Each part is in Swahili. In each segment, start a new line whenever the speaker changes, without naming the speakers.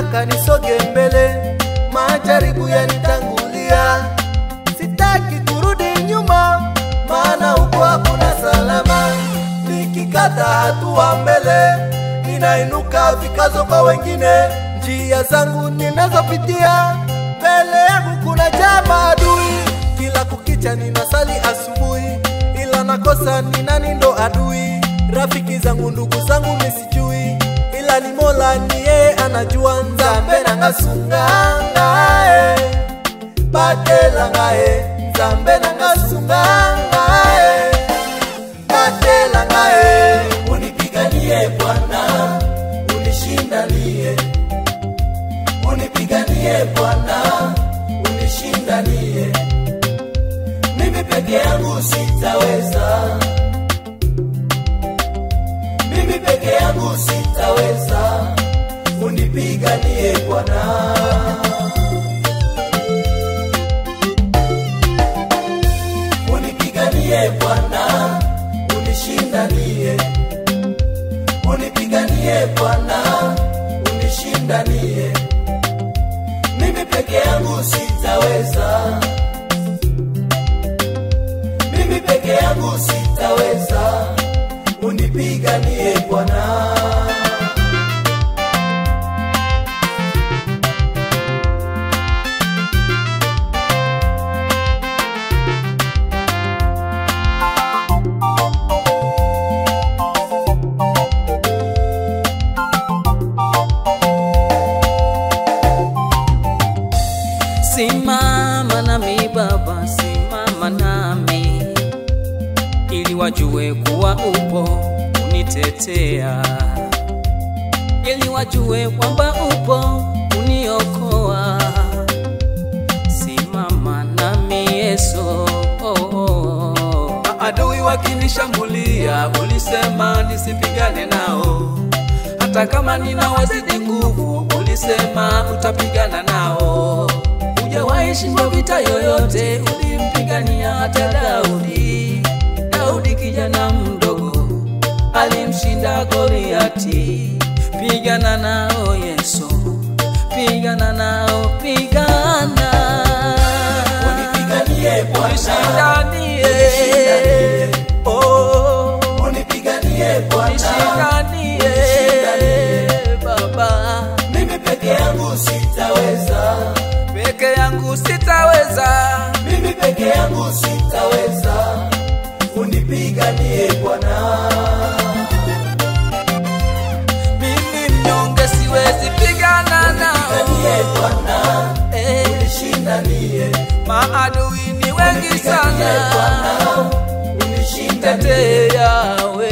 nataka nisoge mbele, majaribu yanitangulia. Sitaki kurudi nyuma, maana huko hakuna salama. Nikikata hatua mbele, ninainuka vikazo kwa wengine. Njia zangu ninazopitia, mbele yangu kuna jama adui. Kila kukicha ninasali asubuhi, ila nakosa ni nani ndo adui. Rafiki zangu ndugu zangu misijui, ila ni Mola ni yeye anajua. Nzambe nangasunga ngae, batela ngae. Nzambe nangasunga ngae, batela ngae. Unipiganie Bwana, unishindanie. Unipiganie Bwana, unishindanie. Mimi peke yangu sitaweza, mimi peke yangu sitaweza. Unipiganie Bwana. Unipiganie Bwana, unishindanie. Unipiganie Bwana, unishindanie. Mimi peke yangu sitaweza, mimi peke yangu sitaweza. Unipiganie Bwana.
Simama nami Baba, simama nami, ili wajue kuwa upo unitetea, ili wajue kwamba upo uniokoa. Simama nami Yesu.
Adui wakinishambulia, ulisema nisipigane nao. Hata kama ninawazidi nguvu, ulisema utapigana nao. Hujawahi shindwa vita yoyote, ulimpigania hata Daudi. Daudi kijana mdogo, alimshinda Goliati. Pigana nao Yesu, pigana nao, pigana.
Unipiganie Bwana,
unishindanie.
Oh, unipiganie Bwana,
unishindanie Baba.
mimi peke yangu sitaweza,
peke yangu sitaweza,
mimi peke yangu sitaweza. Unipiganie Bwana.
mimi mnyonge siwezi pigana nao.
Unipiganie Bwana, unishindanie.
Maadui ni wengi sana,
unishindanie
Yawe.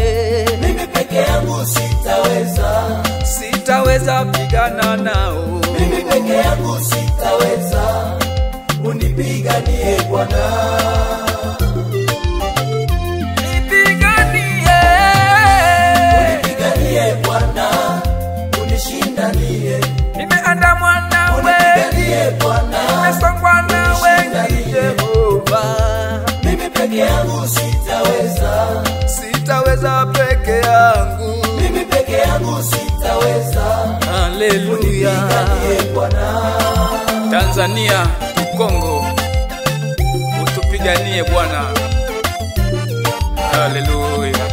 Mimi peke yangu sitaweza,
sitaweza pigana nao.
mimi peke yangu sitaweza. Unipiganie Bwana.
Nipiganie.
Unipiganie Bwana, unishindanie.
Nimeandamwa na
Unipiganie Bwana,
nimesongwa na wengi Jehova.
mimi peke yangu sitaweza,
sitaweza peke yangu,
mimi peke yangu sitaweza.
haleluya.
Unipiganie Bwana.
Tanzania, Kongo, utupiganie Bwana, haleluya.